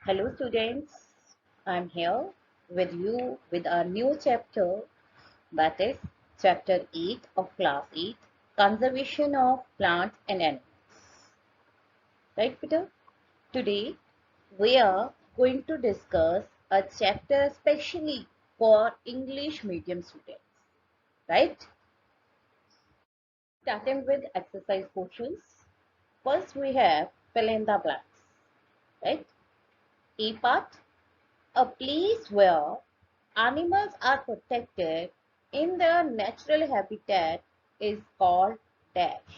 Hello students, I'm here with you with our new chapter, that is chapter 8 of class 8, Conservation of Plants and Animals. Right Peter? Today we are going to discuss a chapter especially for English medium students. Right? Starting with exercise questions. First we have fill in the blanks. Right? A part, a place where animals are protected in their natural habitat is called dash.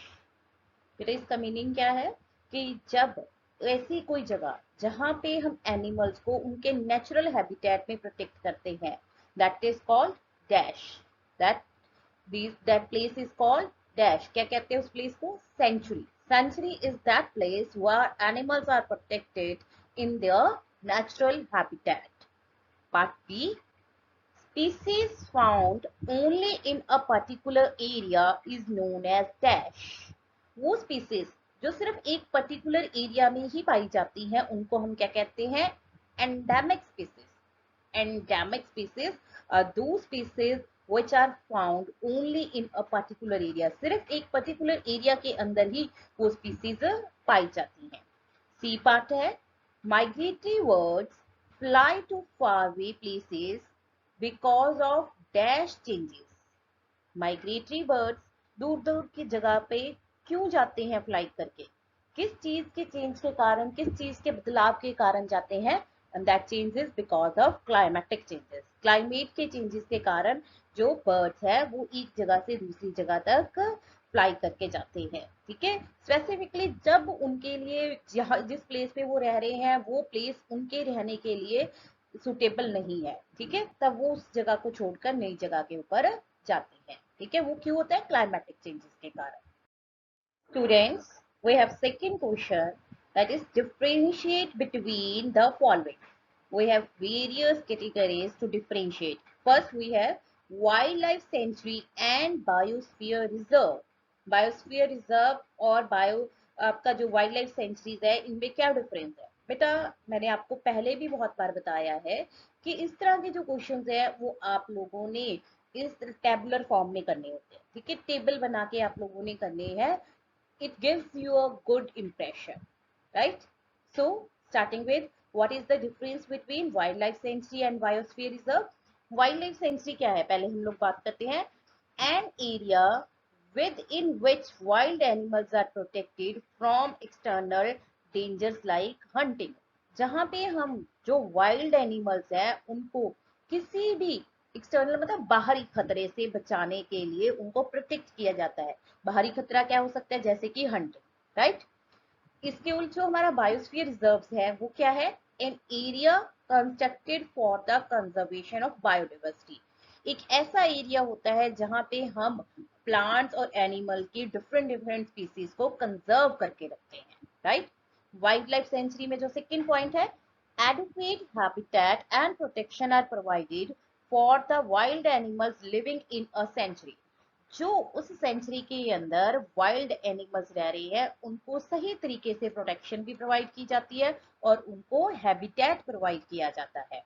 फिर इसका meaning क्या है कि जब ऐसी कोई जगह जहां पे हम एनिमल्स को उनके नेचुरल हैबिटेट में प्रोटेक्ट करते हैं that is called dash. That that place is called dash. क्या कहते हैं उस प्लेस को? Sanctuary. Sanctuary is that place where animals are protected in their natural habitat. Part B, species found only in a particular area is known as dash. वो species जो सिर्फ एक particular area में ही पाई जाती हैं उनको हम क्या कहते हैं? Endemic species. Endemic species are those species which are found only in a particular area. सिर्फ एक particular area के अंदर ही वो species पाई जाती हैं. C part है, migratory birds fly to faraway places because of dash changes. Migratory birds दूर दूर की जगह पे क्यों जाते हैं फ्लाई करके? किस चीज के चेंज के कारण, किस चीज के बदलाव के कारण जाते हैं? and that changes because of climatic changes. Climate के चेंजेस के कारण जो बर्ड्स है वो एक जगह से दूसरी जगह तक फ्लाई करके जाते हैं. ठीक है. स्पेसिफिकली जब उनके लिए जिस प्लेस पे वो रह रहे हैं वो प्लेस उनके रहने के लिए सुटेबल नहीं है. ठीक है. तब वो उस जगह को छोड़कर नई जगह के ऊपर जाते हैं. ठीक है. वो क्यों होता है? क्लाइमेटिक चेंजेस के कारण. Students, we have second question, that is differentiate between the following. We have various categories to differentiate. First we have wildlife sanctuary and biosphere reserve. Biosphere reserve और bio आपका जो वाइल्ड लाइफ सेंचुरीज है इनमें क्या difference है? बेटा मैंने आपको पहले भी बहुत बार बताया है कि इस तरह के जो क्वेश्चंस है वो आप लोगों ने इस टेबुलर फॉर्म में करने होते हैं. ठीक है. टेबल बना के आप लोगों ने करने हैं. It gives you a good impression, right? So starting with, what is the difference between wildlife sanctuary and biosphere reserve? Wildlife sanctuary क्या है? पहले हम लोग बात करते हैं. An area within which wild animals are protected from external dangers like hunting. जहां पे हम जो वाइल्ड एनिमल्स है उनको किसी भी एक्सटर्नल मतलब बाहरी खतरे से बचाने के लिए उनको प्रोटेक्ट किया जाता है. बाहरी खतरा क्या हो सकता है? जैसे कि हंट. राइट. इसके उल्ट जो हमारा बायोस्फीयर रिजर्व है वो क्या है? An area constructed for the conservation of biodiversity. एक ऐसा एरिया होता है जहां पे हम प्लांट्स और एनिमल की डिफरेंट डिफरेंट स्पीसीज को कंजर्व करके रखते हैं. राइट. वाइल्ड लाइफ सेंचुरी में जो सेकेंड पॉइंट है, adequate habitat and protection are provided for the wild animals living in a sanctuary. जो उस सेंचुरी के अंदर वाइल्ड एनिमल्स रह रहे हैं उनको सही तरीके से प्रोटेक्शन भी प्रोवाइड की जाती है और उनको हैबिटेट प्रोवाइड किया जाता है.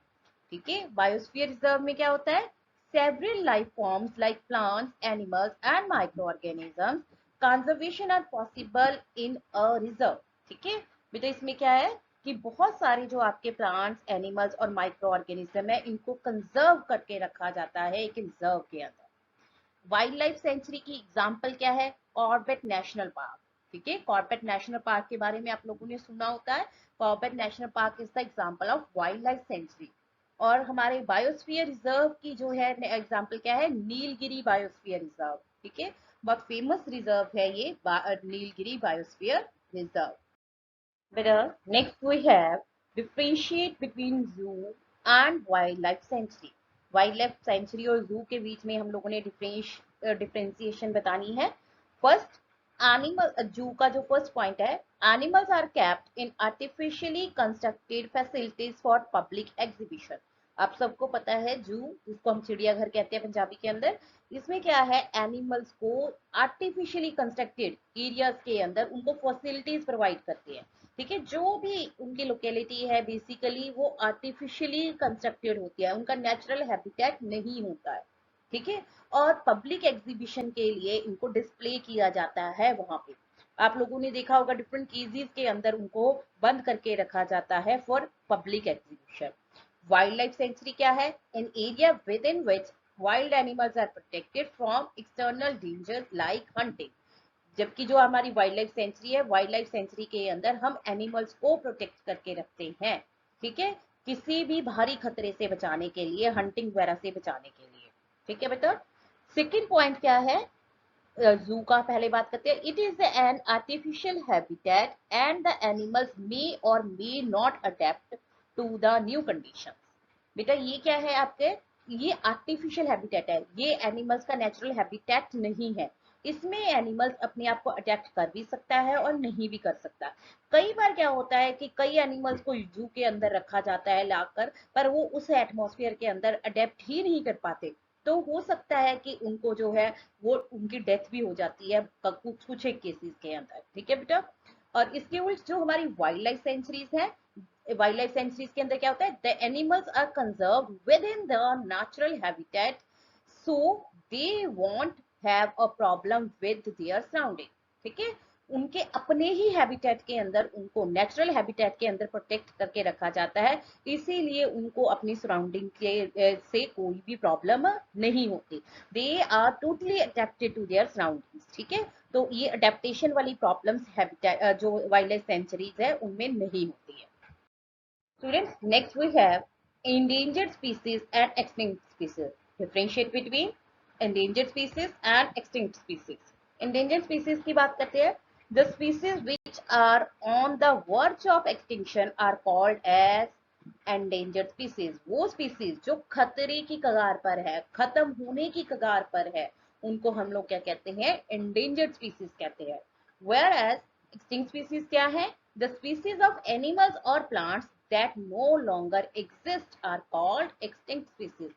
ठीक है. बायोस्फीयर रिजर्व में क्या होता है? Several life forms like plants, animals and micro organisms conservation are possible in a reserve. ठीक है. बेटा इसमें क्या है कि बहुत सारे जो आपके प्लांट्स, एनिमल्स और माइक्रो ऑर्गेनिज्म है इनको कंजर्व करके रखा जाता है एक रिजर्व के अंदर. वाइल्ड लाइफ सेंचुरी की एग्जांपल क्या है? Corbett national park. ठीक है. कॉर्बेट नेशनल पार्क के बारे में आप लोगों ने सुना होता है. Corbett national park is the example of wild life sanctuary. और हमारे बायोस्फीयर रिजर्व की जो है एग्जांपल क्या है? Nilgiri biosphere reserve. ठीक है. बहुत फेमस रिजर्व है ये Nilgiri biosphere reserve. Better, next we have differentiate between zoo and wildlife sanctuary. Wild life sanctuary और जू के बीच में हम लोगों ने डिफरेंशिएशन बतानी है. फर्स्ट, एनिमल जू का जो फर्स्ट पॉइंट है, animals are kept in artificially constructed facilities for public exhibition. आप सबको पता है जू जिसको हम चिड़ियाघर कहते हैं पंजाबी के अंदर. इसमें क्या है? एनिमल्स को आर्टिफिशियली कंस्ट्रक्टेड एरियाज के अंदर उनको फैसिलिटीज प्रोवाइड करते हैं. ठीक है, जो भी उनकी लोकेलिटी है बेसिकली वो आर्टिफिशियली कंस्ट्रक्टेड होती है, उनका नेचुरल हैबिटेट नहीं होता है। ठीक है, और पब्लिक एग्जीबिशन के लिए इनको डिस्प्ले किया जाता है वहां पे। आप लोगों ने देखा होगा डिफरेंट केजेस के अंदर उनको बंद करके रखा जाता है for public exhibition. Wildlife sanctuary क्या है? An area within which wild animals are protected from external dangers like hunting. जबकि जो हमारी वाइल्ड लाइफ सेंचुरी है, वाइल्ड लाइफ सेंचुरी के अंदर हम एनिमल्स को प्रोटेक्ट करके रखते हैं। ठीक है, किसी भी भारी खतरे से बचाने के लिए, हंटिंग वगैरह से बचाने के लिए। ठीक है बेटा। सेकेंड पॉइंट क्या है जू का? पहले बात करते हैं, it is an artificial habitat and the animals may और may not adapt to the new condition. बेटा ये क्या है आपके? ये आर्टिफिशियल हैबिटेट है, ये एनिमल्स का नेचुरल हैबिटेट नहीं है। इसमें एनिमल्स अपने आप को अडेप्ट कर भी सकता है और नहीं भी कर सकता। कई बार क्या होता है कि कई एनिमल्स को जू के अंदर रखा जाता है लाकर, पर वो उस एटमॉस्फेयर के अंदर अडेप्ट ही नहीं कर पाते। तो हो सकता है कि उनको जो है वो उनकी डेथ भी हो जाती है कुछ कुछ एक केसेस के अंदर। ठीक है बेटा। और इसके उल्ट जो हमारी वाइल्ड लाइफ सेंचुरीज है, वाइल्ड लाइफ सेंचुरीज के अंदर क्या होता है? The animals are conserve within the natural habitat, so they won't have a problem with their surrounding. ठीक है, उनके अपने ही हैबिटेट के अंदर, उनको नेचुरल हैबिटेट के अंदर प्रोटेक्ट करके रखा जाता है, इसीलिए उनको अपनी सराउंडिंग के से कोई भी प्रॉब्लम नहीं होती। They are totally adapted to their surroundings. ठीक है, तो ये अडेप्टेशन वाली प्रॉब्लम्स हैबिटेट जो वाइल्ड लाइफ सेंचुरीज है उनमें नहीं होती है। Students, next we have endangered species and extinct species. Differentiate between endangered species and extinct species. Endangered species की बात करते हैं. The species which are on the verge of extinction are called as endangered species. वो species जो खतरे की कगार पर है, खत्म होने की कगार पर है, उनको हम लोग क्या कहते हैं? endangered species कहते हैं. Whereas extinct species क्या है? The species of animals or plants that no longer exist are called extinct species.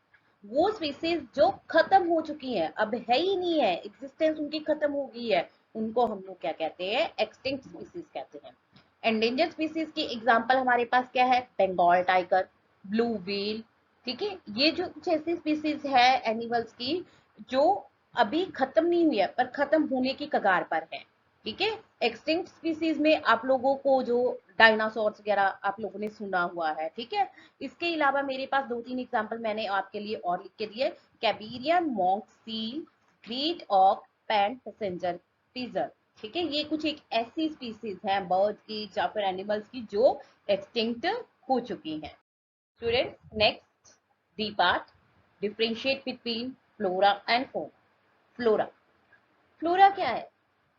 वो स्पीसीज जो खत्म हो चुकी हैं, अब है ही नहीं है, एग्जिस्टेंस उनकी खत्म हो गई है, उनको हम लोग क्या कहते हैं? एक्सटिंक्ट स्पीसीज कहते हैं। एंडेंजर्ड स्पीसीज की एग्जांपल हमारे पास क्या है? Bengal tiger, blue whale. ठीक है, ये जो कुछ ऐसी स्पीसीज है एनिमल्स की जो अभी खत्म नहीं हुई है पर खत्म होने की कगार पर है। ठीक है, एक्सटिंक्ट स्पीसीज में आप लोगों को जो डायनासोर्स वगैरह आप लोगों ने सुना हुआ है। ठीक है, इसके अलावा मेरे पास दो तीन एग्जांपल मैंने आपके लिए और लिख के दिए। कैबिरियन मॉन्क सील, ग्रेट ऑक, पैंट पैसेंजर पीजर। ठीक है, ये कुछ एक ऐसी स्पीसीज हैं बर्ड की या फिर एनिमल्स की जो एक्सटिंक्ट हो चुकी हैं। Students, next D part, differentiate between flora and fauna. Flora, flora क्या है?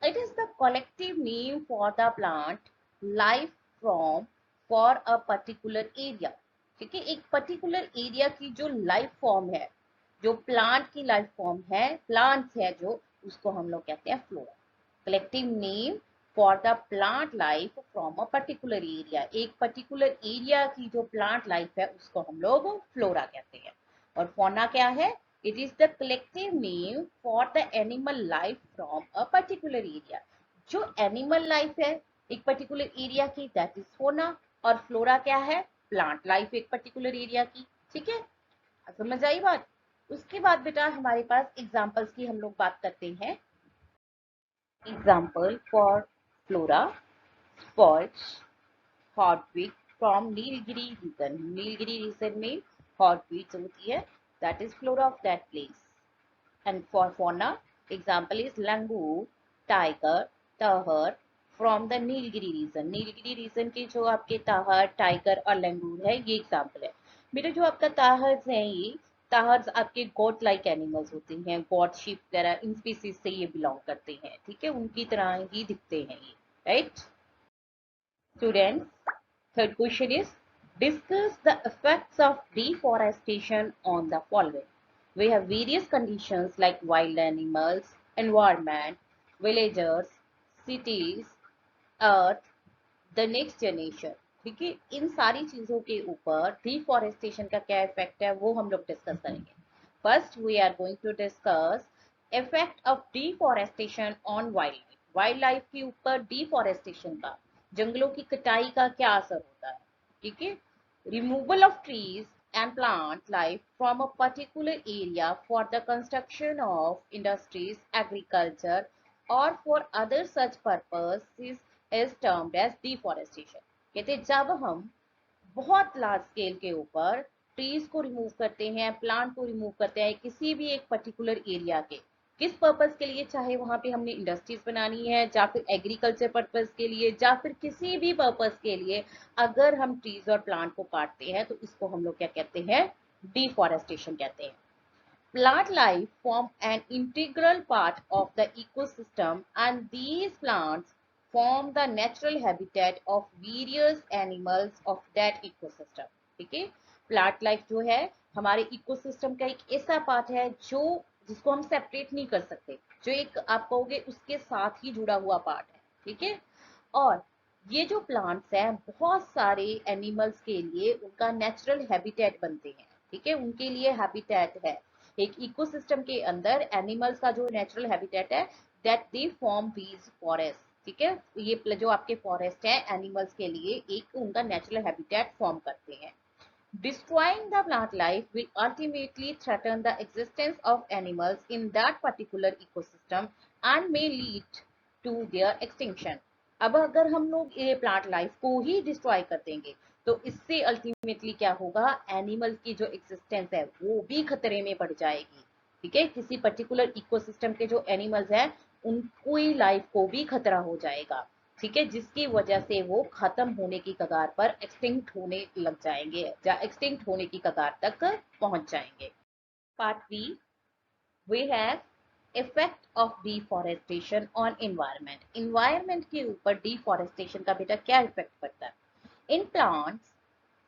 It is the collective name for the plant life from for a particular area. ठीक है, एक पर्टिकुलर एरिया की जो लाइफ फॉर्म है, जो प्लांट की लाइफ फॉर्म है, प्लांट्स है जो, उसको हम लोग कहते हैं flora. Collective name for the plant life from a particular area, एक पर्टिकुलर एरिया की जो प्लांट लाइफ है उसको हम लोग फ्लोरा कहते हैं। और फौना क्या है? It is the collective name for the animal life from a particular area, जो एनिमल लाइफ है एक पर्टिकुलर एरिया की, दैट इज फौना। और फ्लोरा क्या है? प्लांट लाइफ एक पर्टिकुलर एरिया की। ठीक है, समझ आई बात? उसके बाद बेटा हमारे पास एग्जाम्पल्स की हम लोग बात करते हैं। Example for flora: spurge, hotweed from Nilgiri region. Nilgiri region में hotweeds होती है, that is flora of that place. And for fauna, example is langur, tiger, tahar from the Nilgiri region. Nilgiri region के जो आपके Tahir, tiger और लंगूर है, ये example है। बेटा जो आपका ताहर है, ये ताहर्स आपके गॉड लाइक एनिमल्स होते हैं, गॉड शिप वगैरह इन स्पीसीज से ये बिलोंग करते हैं। ठीक है, उनकी तरह ही दिखते हैं ये। Right students, third question is, discuss the effects of deforestation on the following. We have various conditions like wild animals, environment, villagers, cities, earth, the next generation. ठीक है, इन सारी चीजों के ऊपर डिफॉरेस्टेशन का क्या इफेक्ट है वो हम लोग डिस्कस करेंगे। First we are going to discuss effect of deforestation on wildlife. Wildlife के ऊपर डिफॉरेस्टेशन का जंगलों की कटाई का क्या असर होता है, ठीक है। Removal of trees and plant life from a particular area for the construction of industries, agriculture, or for other such purposes is termed as deforestation. कहते हैं जब हम बहुत लार्ज स्केल के ऊपर ट्रीज को रिमूव करते हैं, प्लांट को रिमूव करते हैं किसी भी एक पर्टिकुलर एरिया के, किस पर्पस के लिए, चाहे वहां पे हमने इंडस्ट्रीज बनानी है या फिर एग्रीकल्चर पर्पस के लिए या फिर किसी भी पर्पस के लिए, अगर हम ट्रीज और प्लांट को काटते हैं तो इसको हम लोग क्या कहते हैं, डिफॉरेस्टेशन कहते हैं। Plant life form an integral part of the ecosystem, and these plants form the natural habitat of various animals of that ecosystem. ठीक है, प्लांट लाइफ जो है हमारे इकोसिस्टम का एक ऐसा पार्ट है जो जिसको हम सेपरेट नहीं कर सकते, जो एक आप कहोगे उसके साथ ही जुड़ा हुआ पार्ट है, ठीक है। और ये जो प्लांट्स हैं बहुत सारे एनिमल्स के लिए उनका नेचुरल हैबिटेट बनते हैं, ठीक है, उनके लिए हैबिटेट है। एक इकोसिस्टम के अंदर एनिमल्स का जो नेचुरल हैबिटेट है, that they form these forest, ठीक है, ये जो आपके फॉरेस्ट है एनिमल्स के लिए एक उनका नेचुरल हैबिटेट फॉर्म करते हैं। Destroying the plant life will ultimately threaten the existence of animals in that particular ecosystem and may lead to their extinction. अब अगर हम लोग ये प्लांट लाइफ को ही डिस्ट्रॉय कर देंगे तो इससे अल्टीमेटली क्या होगा, एनिमल की जो एग्जिस्टेंस है वो भी खतरे में पड़ जाएगी, ठीक है। किसी पर्टिकुलर इकोसिस्टम के जो एनिमल्स हैं उनकी लाइफ को भी खतरा हो जाएगा, ठीक है, जिसकी वजह से वो खत्म होने की कगार पर एक्सटिंक्ट होने लग जाएंगे या एक्सटिंक्ट होने की कगार तक पहुंच जाएंगे। Part B, we have effect of deforestation on environment. Environment के ऊपर डिफॉरेस्टेशन का बेटा क्या इफेक्ट पड़ता है। In plants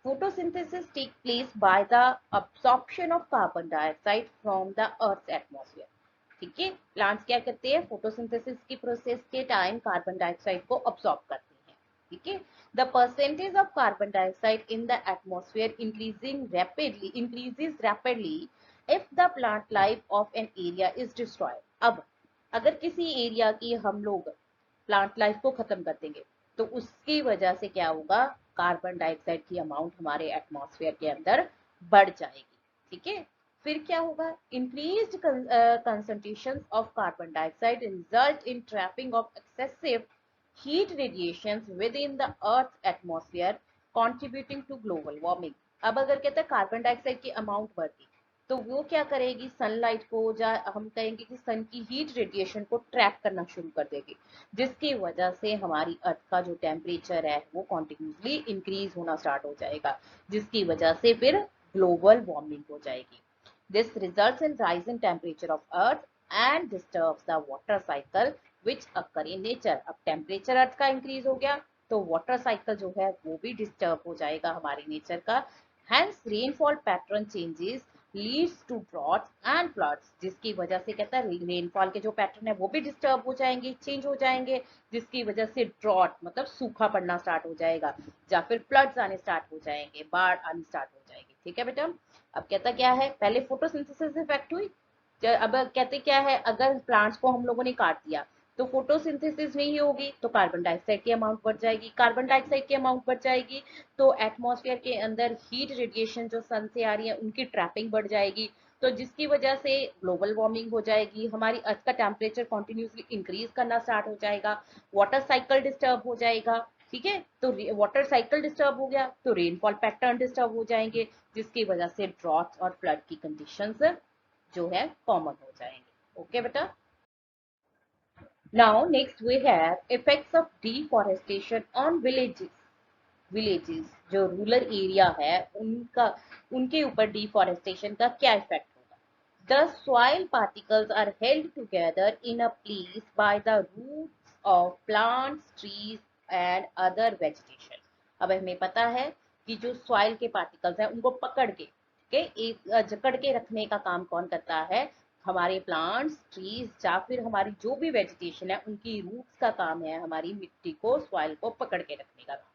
photosynthesis takes place by the absorption of carbon dioxide from the earth's atmosphere, ठीक है। प्लांट्स क्या करते हैं, फोटोसिंथेसिस की प्रोसेस के टाइम कार्बन डाइऑक्साइड को अब्सॉर्ब करते हैं, ठीक है। The percentage of carbon dioxide in the atmosphere increases rapidly if the plant life of an area is destroyed. अब अगर किसी एरिया की हम लोग प्लांट लाइफ को खत्म कर देंगे तो उसकी वजह से क्या होगा, कार्बन डाइऑक्साइड की अमाउंट हमारे एटमॉस्फेयर के अंदर बढ़ जाएगी, ठीक है। फिर क्या होगा, increased concentration of carbon dioxide result in trapping of excessive heat radiations within the earth atmosphere contributing to global warming. अब अगर कहते हैं कार्बन डाइऑक्साइड की अमाउंट बढ़ती तो वो क्या करेगी, सनलाइट को या हम कहेंगे कि सन की हीट रेडिएशन को ट्रैप करना शुरू कर देगी, जिसकी वजह से हमारी अर्थ का जो टेम्परेचर है वो कॉन्टिन्यूसली इंक्रीज होना स्टार्ट हो जाएगा, जिसकी वजह से फिर ग्लोबल वार्मिंग हो जाएगी। This results in rise in temperature of earth and disturbs the water cycle which occur in nature. अब टेम्परेचर अर्थ का इंक्रीज हो गया तो वाटर साइकिल जो है वो भी डिस्टर्ब हो जाएगा हमारे नेचर का। Hence rainfall pattern changes leads to droughts and floods, जिसकी वजह से कहता है रेनफॉल के जो पैटर्न है वो भी डिस्टर्ब हो जाएंगे, चेंज हो जाएंगे, जिसकी वजह से ड्रॉट मतलब सूखा पड़ना स्टार्ट हो जाएगा या फिर फ्लड्स आने स्टार्ट हो जाएंगे, बाढ़ आनी स्टार्ट हो जाएगी, ठीक है बेटा। अब कहता क्या है, पहले फोटोसिंथेसिस इफेक्ट हुई, अब कहते क्या है, अगर प्लांट्स को हम लोगों ने काट दिया तो फोटोसिंथेसिस नहीं होगी तो कार्बन डाइऑक्साइड की अमाउंट बढ़ जाएगी, कार्बन डाइऑक्साइड की अमाउंट बढ़ जाएगी तो एटमॉस्फेयर के अंदर हीट रेडिएशन जो सन से आ रही है उनकी ट्रैपिंग बढ़ जाएगी, तो जिसकी वजह से ग्लोबल वार्मिंग हो जाएगी, हमारी अर्थ का टेम्परेचर कॉन्टिन्यूसली इंक्रीज करना स्टार्ट हो जाएगा, वाटर साइकिल डिस्टर्ब हो जाएगा, ठीक है। तो वाटर साइकिल डिस्टर्ब हो गया तो रेनफॉल पैटर्न डिस्टर्ब हो जाएंगे, जिसकी वजह से ड्रॉट्स और फ्लड की कंडीशंस जो है कॉमन हो जाएंगे, ओके बेटा। Now next we have effects of deforestation on villages जो रूरल एरिया है उनका, उनके ऊपर डिफॉरेस्टेशन का क्या इफेक्ट होगा। The soil particles are held together in a place by the roots of plants, trees and other vegetation. अब हमें पता है कि जो सॉइल के पार्टिकल्स हैं उनको पकड़ के एक जकड़ के रखने का काम कौन करता है, हमारे प्लांट्स, ट्रीज या फिर हमारी जो भी वेजिटेशन है उनकी रूट्स का काम है हमारी मिट्टी को, सॉइल को पकड़ के रखने का काम।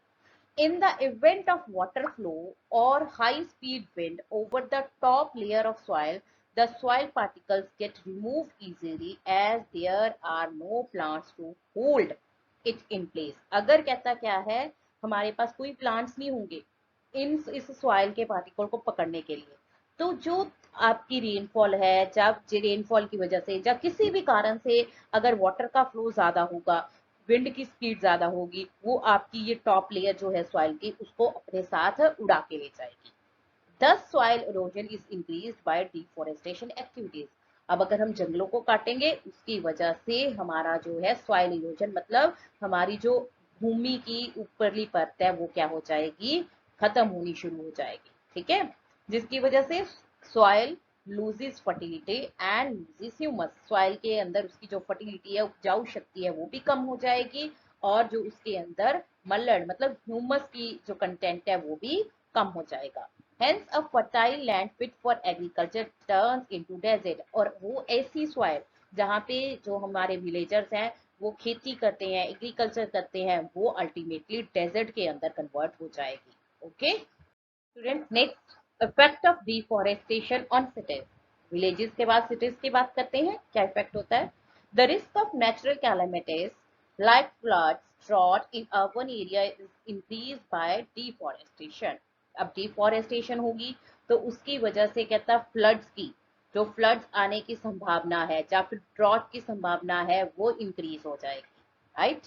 In the event of water flow or high speed wind over the top layer of soil, the soil particles get removed easily as there are no plants to hold it in place. अगर कहता क्या है, हमारे पास कोई plants नहीं होंगे इस soil के पार्टिकल को पकड़ने के लिए, तो जो आपकी रेनफॉल है, जब रेनफॉल की वजह से या किसी भी कारण से अगर वाटर का फ्लो ज्यादा होगा, विंड की स्पीड ज्यादा होगी, वो आपकी ये टॉप लेयर जो है सॉइल की उसको अपने साथ उड़ा के ले जाएगी। Thus soil erosion is increased by deforestation activities। अब अगर हम जंगलों को काटेंगे उसकी वजह से हमारा जो है सॉइल इरोजन, मतलब हमारी जो भूमि की ऊपरली परत है वो क्या हो जाएगी, खत्म होनी शुरू हो जाएगी। ठीक है, जिसकी वजह से soil loses fertility and loses humus. Soil के अंदर उसकी जो फर्टिलिटी है, उपजाऊ शक्ति है, वो भी कम हो जाएगी, और जो उसके अंदर मल्लड़ मतलब ह्यूमस की जो कंटेंट है वो भी कम हो जाएगा। Hence a fertile land fit for agriculture turns into desert। और वो ऐसी सॉइल जहाँ पे जो हमारे विलेजर्स हैं वो खेती करते हैं, एग्रीकल्चर करते हैं, वो अल्टीमेटली डेजर्ट के अंदर कन्वर्ट हो जाएगी। Okay student, next effect of deforestation on cities. Villages के बाद सिटीज की बात करते हैं, क्या इफेक्ट होता है। The risk of natural calamities like floods, drought in urban area is increase by deforestation. अब डिफॉरेस्टेशन होगी तो उसकी वजह से कहता फ्लड्स की, जो फ्लड्स आने की संभावना है या फिर ड्रॉट की संभावना है वो इंक्रीज हो जाएगी, right.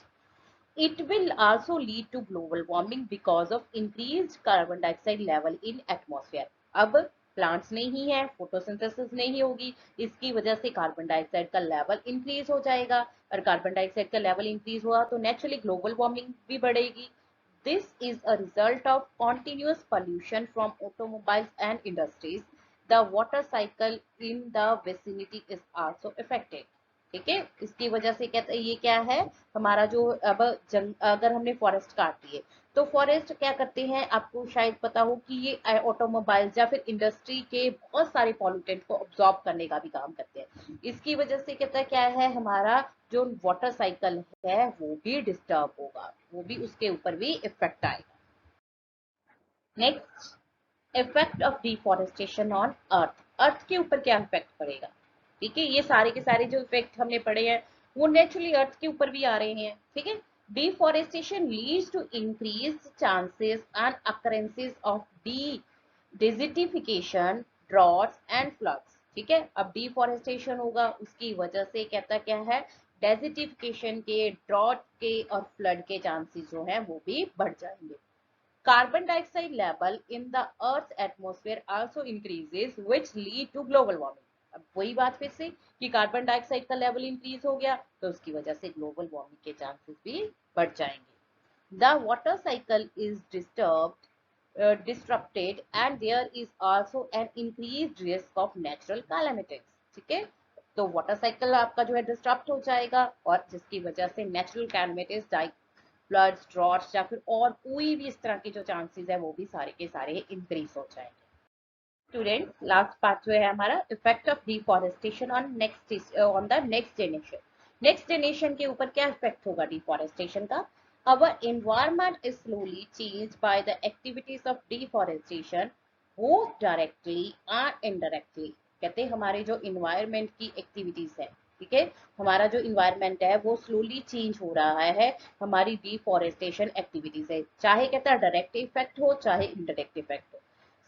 It will also lead to global warming because of increased carbon dioxide level in atmosphere। अब प्लांट्स नहीं है, फोटोसिंथेसिस नहीं होगी, इसकी वजह से कार्बन डाइऑक्साइड का लेवल इंक्रीज हो जाएगा, और कार्बन डाइऑक्साइड का लेवल इंक्रीज हुआ तो नेचुरली ग्लोबल वार्मिंग भी बढ़ेगी। This is a result of continuous pollution from automobiles and industries। The water cycle in the vicinity is also affected। ठीक है, इसकी वजह से कहते हैं ये क्या है, हमारा जो अब अगर हमने फॉरेस्ट काट दिए तो फॉरेस्ट क्या करते हैं, आपको शायद पता हो कि ये ऑटोमोबाइल्स या फिर इंडस्ट्री के बहुत सारे पॉल्यूटेंट को ऑब्जॉर्ब करने का भी काम करते हैं। इसकी वजह से कहता है क्या है, हमारा जो वाटर साइकिल है वो भी डिस्टर्ब होगा, वो भी उसके ऊपर भी इफेक्ट आएगा। Next effect of deforestation on earth. Earth के ऊपर क्या इफेक्ट पड़ेगा। ठीक है, ये सारे के सारे जो इफेक्ट हमने पढ़े हैं वो नेचुरली अर्थ के ऊपर भी आ रहे हैं। ठीक है, deforestation leads to increase chances and occurrences of desertification, droughts and floods. ठीक है, अब डिफॉरेस्टेशन होगा उसकी वजह से कहता क्या है, डेजिटिफिकेशन के, ड्रॉट के और फ्लड के चांसेस जो हैं वो भी बढ़ जाएंगे। Carbon dioxide level in the Earth's atmosphere also increases, which lead to global warming। अब वही बात फिर से कि कार्बन डाइऑक्साइड का लेवल इंक्रीज हो गया तो उसकी वजह से ग्लोबल वार्मिंग के चांसेस भी बढ़ जाएंगे। The water cycle is disrupted and there is also an increased risk of natural calamities। ठीक है, तो वाटर साइकिल आपका जो है डिस्टर्ब हो जाएगा और जिसकी वजह से नेचुरल कैलमिटीज, फ्लड्स, ड्रॉट्स या फिर और कोई भी इस तरह के जो चांसेस है वो भी सारे के सारे इंक्रीज हो जाएंगे। स्टूडेंट, लास्ट पार्ट जो है हमारा effect of deforestation on the next generation. Next generation के ऊपर क्या इफेक्ट होगा डिफॉरेस्टेशन का। Our environment is slowly changed by the activities of deforestation, both directly and indirectly। कहते हैं हमारे जो इन्वायरमेंट की एक्टिविटीज है, ठीक है, हमारा जो इन्वायरमेंट है वो स्लोली चेंज हो रहा है हमारी डिफॉरेस्टेशन एक्टिविटीज से, चाहे कहता है डायरेक्ट इफेक्ट हो चाहे इनडायरेक्ट इफेक्ट हो।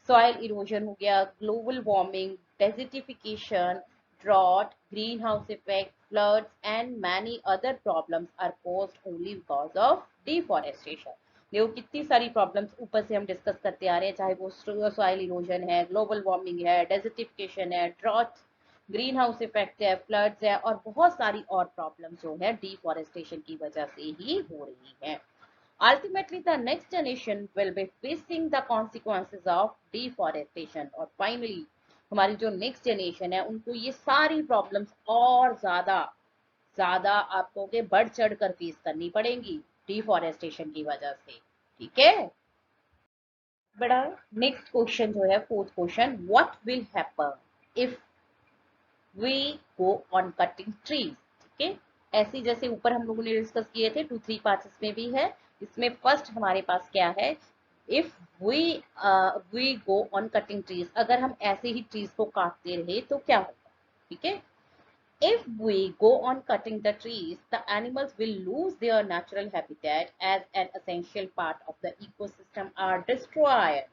सॉइल इरोजन हो गया, global warming, desertification, drought, greenhouse effect, floods and many other problems are caused only because of deforestation. देखो कितनी सारी प्रॉब्लम्स ऊपर से हम डिस्कस करते आ रहे हैं, चाहे वो सॉइल इरोजन है, ग्लोबल वार्मिंग है, डेजिटिफिकेशन है, ड्रॉट, ग्रीन हाउस इफेक्ट है, फ्लड्स है, और बहुत सारी और प्रॉब्लम जो है डिफॉरेस्टेशन की वजह से ही हो रही है। Ultimately, the next generation will be facing the consequences of deforestation। और finally, हमारी जो नेक्स्ट जनरेशन है उनको ये सारी प्रॉब्लम्स और ज्यादा ज्यादा आपको के बढ़ चढ़ कर फेस करनी पड़ेंगी डिफॉरेस्टेशन की वजह से। ठीक है, बड़ा नेक्स्ट क्वेश्चन जो है fourth question, what will happen if we go on cutting trees. ठीक है, ऐसी जैसे ऊपर हम लोगों ने डिस्कस किए थे 2-3 पार्ट्स इसमें भी है। इसमें फर्स्ट हमारे पास क्या है, if we go on cutting trees, अगर हम ऐसे ही ट्रीज को काटते रहे तो क्या होगा। ठीक है, If we go on cutting the trees, the animals will lose their natural habitat as an essential part of the ecosystem are destroyed.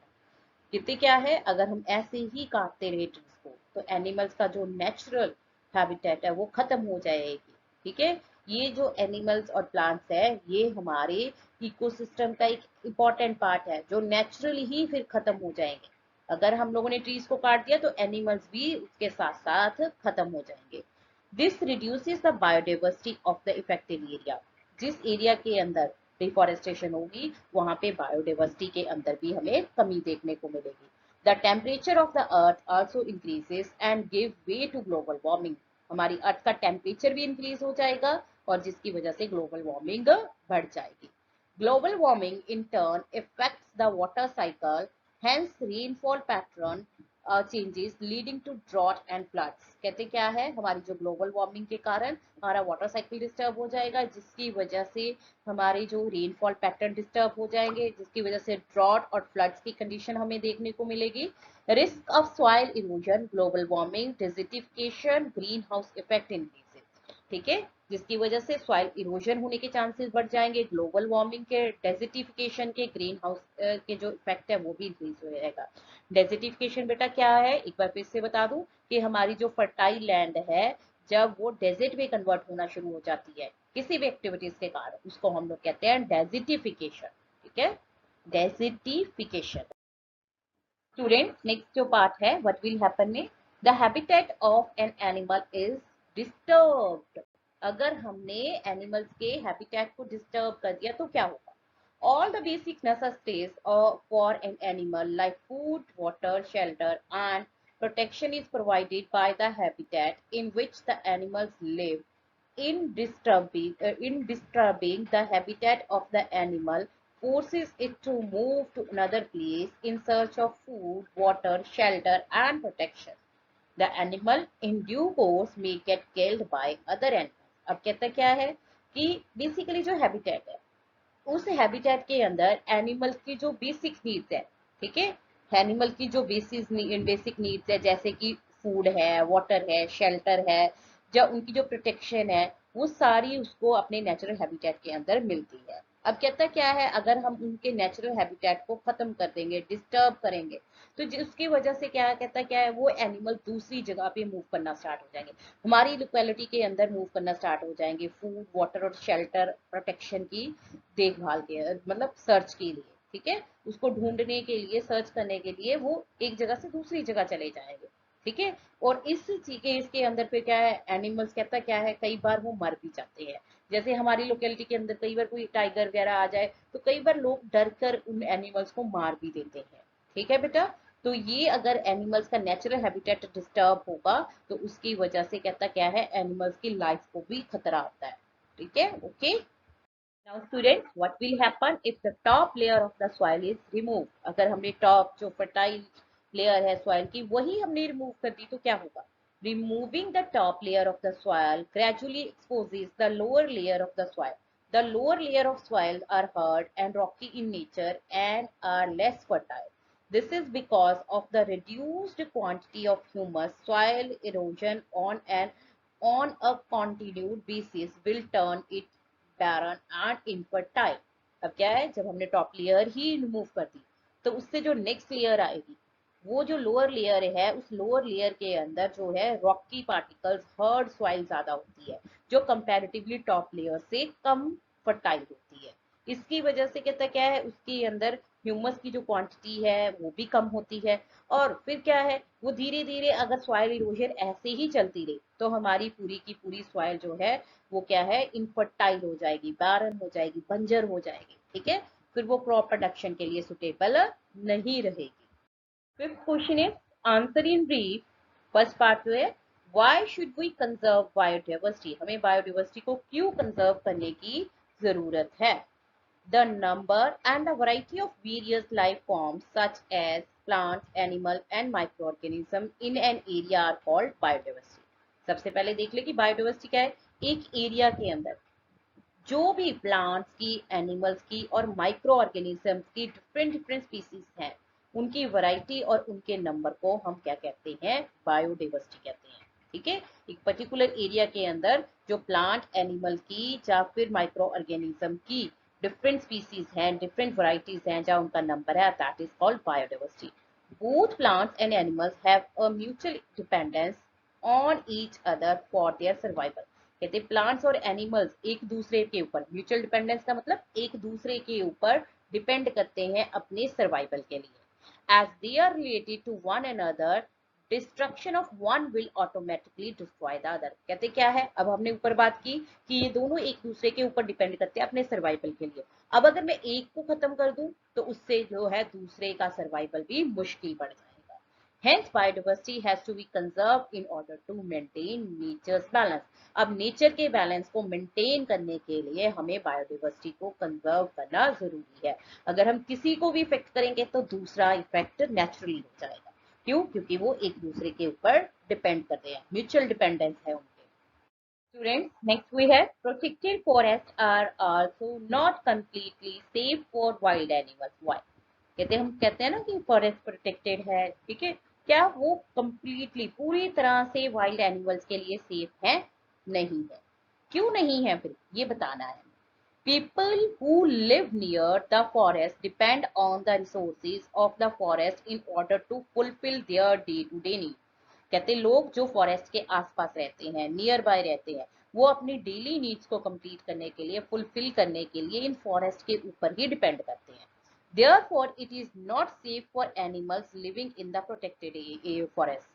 कहते क्या है, अगर हम ऐसे ही काटते रहे ट्रीज को तो एनिमल्स का जो नेचुरल हैबिटेट है वो खत्म हो जाएगी। ठीक है, ये जो एनिमल्स और प्लांट्स है ये हमारे इकोसिस्टम का एक इम्पॉर्टेंट पार्ट है जो नेचुरली ही फिर खत्म हो जाएंगे। अगर हम लोगों ने ट्रीज को काट दिया तो एनिमल्स भी उसके साथ साथ खत्म हो जाएंगे। This reduces the biodiversity of the affected area. जिस एरिया के अंदर डिफॉरेस्टेशन होगी वहां पे बायोडाइवर्सिटी के अंदर भी हमें कमी देखने को मिलेगी। The temperature of the earth also increases and give way to global warming. हमारी अर्थ का टेम्परेचर भी इंक्रीज हो जाएगा और जिसकी वजह से ग्लोबल वार्मिंग बढ़ जाएगी। Global warming in turn effects the water cycle, hence rainfall pattern changes leading to drought and floods. कहते क्या है, हमारी जो ग्लोबल वार्मिंग के कारण हमारा वाटर साइकिल डिस्टर्ब हो जाएगा जिसकी वजह से हमारे जो रेनफॉल पैटर्न डिस्टर्ब हो जाएंगे जिसकी वजह से ड्रॉट और फ्लड्स की कंडीशन हमें देखने को मिलेगी। Risk of soil erosion, global warming, desertification, green house effect increases. ठीक है, जिसकी वजह से सॉइल इरोजन होने के चांसेस बढ़ जाएंगे, ग्लोबल वार्मिंग के, डेजर्टिफिकेशन के, ग्रीन हाउस के जो इफेक्ट है वो भी इंक्रीज हो जाएगा। डेजर्टिफिकेशन बेटा क्या है, एक बार फिर से बता दूं कि हमारी जो फर्टाइल लैंड है जब वो डेजर्ट में कन्वर्ट होना शुरू हो जाती है किसी भी एक्टिविटीज के कारण उसको हम लोग कहते हैं डेजर्टिफिकेशन। ठीक है, डेजर्टिफिकेशन। स्टूडेंट नेक्स्ट जो पार्ट है व्हाट विल हैपन में, the habitat of an animal is disturbed. अगर हमने एनिमल्स के हैबिटेट को डिस्टर्ब कर दिया तो क्या होगा। All the basic necessities for an animal like food, water, shelter and protection is provided by the habitat in which the animals live. In disturbing the habitat of the animal forces it to move to another place in search of food, water, shelter and protection. The animal in due course may get killed by other animals. अब कहता क्या है कि basically जो habitat है उस habitat के अंदर एनिमल्स की जो बेसिक नीड्स है, ठीक है, एनिमल की जो बेसिक नीड्स है जैसे कि फूड है, वाटर है, शेल्टर है, या उनकी जो प्रोटेक्शन है वो सारी उसको अपने नेचुरल हैबिटेट के अंदर मिलती है। अब कहता क्या है, अगर हम उनके नेचुरल हैबिटेट को खत्म कर देंगे, डिस्टर्ब करेंगे तो उसकी वजह से क्या कहता क्या है, वो एनिमल दूसरी जगह पे मूव करना स्टार्ट हो जाएंगे, हमारी लोकेलिटी के अंदर मूव करना स्टार्ट हो जाएंगे फूड, वाटर और शेल्टर प्रोटेक्शन की देखभाल के मतलब सर्च के लिए। ठीक है, उसको ढूंढने के लिए, सर्च करने के लिए वो एक जगह से दूसरी जगह चले जाएंगे। ठीक है, और इस केस के अंदर पे क्या है, एनिमल्स कहता क्या है, कई बार वो मर भी जाते हैं। जैसे हमारी लोकेलिटी के अंदर कई बार कोई टाइगर वगैरह आ जाए तो कई बार लोग डर कर उन एनिमल्स को मार भी देते हैं। ठीक है बेटा, तो ये अगर एनिमल्स का नेचुरल हैबिटेट डिस्टर्ब होगा तो उसकी वजह से कहता क्या है, एनिमल्स की लाइफ को भी खतरा आता है। ठीक है, okay. Now students, what will happen if the top layer of the soil is removed? अगर हमने टॉप जो फर्टाइल लेयर है सॉइल की वही हमने रिमूव कर दी तो क्या होगा। Removing the top layer of the soil gradually exposes the lower layer of the soil. The lower layer of soil are hard and rocky in nature and are less fertile. This is because of the reduced quantity of humus. Soil erosion on a continued basis will turn it barren and infertile. अब क्या है, जब हमने top layer ही remove कर दी तो उससे जो next layer आएगी वो जो लोअर लेयर है उस लोअर लेयर के अंदर जो है रॉकी पार्टिकल्स, हर्ड सॉइल ज्यादा होती है जो कंपैरेटिवली टॉप लेयर से कम फर्टाइल होती है। इसकी वजह से कहता क्या है, उसके अंदर ह्यूमस की जो क्वांटिटी है वो भी कम होती है। और फिर क्या है, वो धीरे धीरे अगर सॉइल इरोजन ऐसे ही चलती रही तो हमारी पूरी की पूरी सॉइल जो है वो क्या है, इनफर्टाइल हो जाएगी, बारन हो जाएगी, बंजर हो जाएगी। ठीक है, फिर वो क्रॉप प्रोडक्शन के लिए सुटेबल नहीं रहेगी। Fifth question is answer in brief. First part जो है, why should we conserve biodiversity, हमें बायोडाइवर्सिटी को क्यों कंजर्व करने की जरूरत है। The number and the variety of various life forms such as plants, animal and microorganism in an area are called biodiversity. सबसे पहले देख ले कि बायोडाइवर्सिटी क्या है। एक एरिया के अंदर जो भी प्लांट्स की, एनिमल्स की और माइक्रो ऑर्गेनिजम्स की डिफरेंट डिफरेंट स्पीसीज हैं उनकी वैरायटी और उनके नंबर को हम क्या कहते हैं, बायोडाइवर्सिटी कहते हैं। ठीक है, एक पर्टिकुलर एरिया के अंदर जो प्लांट एनिमल की या फिर माइक्रो ऑर्गेनिज्म की डिफरेंट स्पीसीज हैं, डिफरेंट वराइटीज हैं, जहाँ उनका नंबर है, that is called biodiversity. Both plants and animals have a mutual dependence on each other for their survival. कहते हैं प्लांट्स और एनिमल्स एक दूसरे के ऊपर, म्यूचुअल डिपेंडेंस का मतलब एक दूसरे के ऊपर डिपेंड करते हैं अपने सर्वाइवल के लिए. As they are related to one another, destruction of one will automatically destroy the other. कहते क्या है, अब हमने ऊपर बात की कि ये दोनों एक दूसरे के ऊपर डिपेंड करते हैं अपने सर्वाइवल के लिए. अब अगर मैं एक को खत्म कर दूं तो उससे जो है दूसरे का सर्वाइवल भी मुश्किल पड़ जाएगा. Hence, biodiversity has to be conserved in order to maintain nature's balance. अब नेचर के बैलेंस को मेंटेन करने के लिए हमें बायोडाइवर्सिटी को कंजर्व करना जरूरी है. अगर हम किसी को भी इफेक्ट करेंगे तो दूसरा इफेक्ट नेचुरली हो जाएगा. क्यों? क्योंकि वो एक दूसरे के ऊपर डिपेंड करते हैं, म्यूचुअल डिपेंडेंस है उनके. Students, next we have protected forests are also not completely safe for wild animals. Why? कहते हम कहते हैं ना कि फॉरेस्ट प्रोटेक्टेड है, ठीक है, क्या वो कंप्लीटली पूरी तरह से वाइल्ड एनिमल्स के लिए सेफ है? नहीं है. क्यों नहीं है फिर ये बताना है. People who live near the forest depend on the resources of the forest in order to fulfill their day-to-day needs. कहते लोग जो फॉरेस्ट के आसपास रहते हैं, नियर बाय रहते हैं, वो अपनी डेली नीड्स को कंप्लीट करने के लिए, फुलफिल करने के लिए इन फॉरेस्ट के ऊपर ही डिपेंड करते हैं. Therefore, it is not safe for animals living in the protected forest.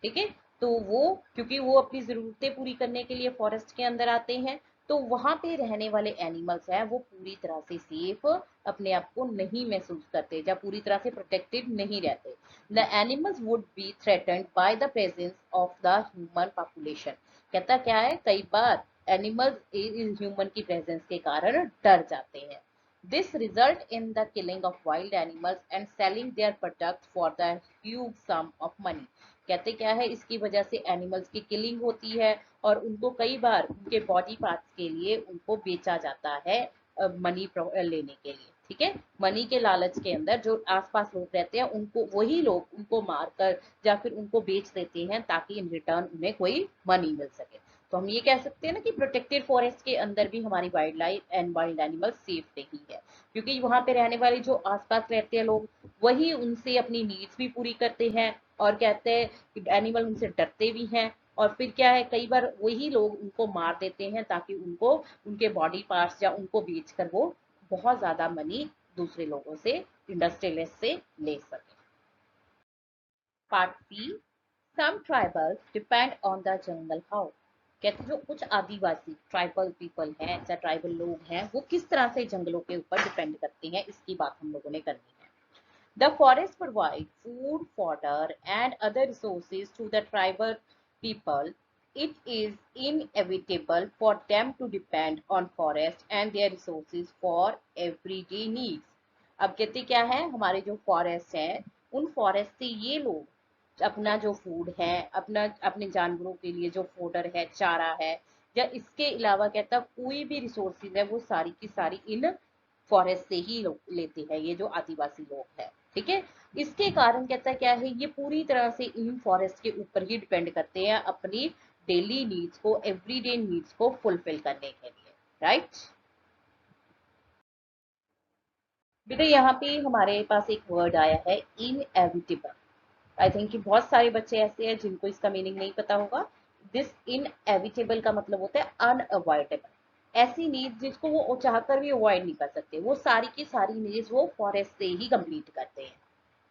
ठीक है, तो वो क्योंकि वो अपनी जरूरतें पूरी करने के लिए फॉरेस्ट के अंदर आते हैं, तो वहां पे रहने वाले एनिमल्स हैं वो पूरी तरह से सेफ अपने आप को नहीं महसूस करते, या पूरी तरह से प्रोटेक्टेड नहीं रहते. The animals would be threatened by the presence of the human population. कहता क्या है, कई बार एनिमल्स ह्यूमन की प्रेजेंस के कारण डर जाते हैं. This result in the killing of wild animals and selling their products for the huge sum of money. कहते क्या है, इसकी वजह से एनिमल्स की किलिंग होती है और उनको कई बार उनके बॉडी पार्ट्स के लिए उनको बेचा जाता है मनी लेने के लिए. ठीक है, मनी के लालच के अंदर जो आसपास लोग रहते हैं उनको, वही लोग उनको मारकर या फिर उनको बेच देते हैं ताकि इन रिटर्न उन्हें कोई मनी मिल सके. तो हम ये कह सकते हैं ना कि प्रोटेक्टेड फॉरेस्ट के अंदर भी हमारी wild life and wild animal safe नहीं है, क्योंकि वहां पे रहने वाले जो आसपास रहते हैं लोग, वही उनसे अपनी नीड्स भी पूरी करते हैं, और कहते हैं एनिमल उनसे डरते भी हैं, और फिर क्या है, कई बार वही लोग उनको मार देते हैं ताकि उनको उनके बॉडी पार्ट्स या उनको बेचकर वो बहुत ज्यादा मनी दूसरे लोगों से, इंडस्ट्रियलिस्ट से ले सके. Part C, some tribals depend on the jungle. How. कहते जो कुछ आदिवासी ट्राइबल पीपल हैं या ट्राइबल लोग हैं, वो किस तरह से जंगलों के ऊपर डिपेंड करते हैं, इसकी बात हम लोगों ने करनी है. The forest provides food, fodder, and other resources to the tribal people. It is inevitable for them to depend on forest and their resources for everyday needs. अब कहते क्या है, हमारे जो फॉरेस्ट है, उन फॉरेस्ट से ये लोग अपना जो फूड है, अपना अपने जानवरों के लिए जो फोडर है, चारा है, या इसके अलावा कहता कोई भी रिसोर्सेज है, वो सारी की सारी इन फॉरेस्ट से ही लेते हैं ये जो आदिवासी लोग हैं. ठीक है, इसके कारण कहता क्या है, ये पूरी तरह से इन फॉरेस्ट के ऊपर ही डिपेंड करते हैं अपनी डेली नीड्स को, एवरीडे नीड्स को फुलफिल करने के लिए. राइट. बेटा यहाँ पे हमारे पास एक वर्ड आया है, इनएविटेबल. आई थिंक कि बहुत सारे बच्चे ऐसे हैं जिनको इसका मीनिंग नहीं पता होगा. दिस इनएविटेबल का मतलब होता है अनअवॉइडेबल. ऐसी नीड्स जिसको वो चाहकर भी अवॉइड नहीं कर सकते, वो सारी की सारी नीड्स वो फॉरेस्ट से ही कंप्लीट करते हैं.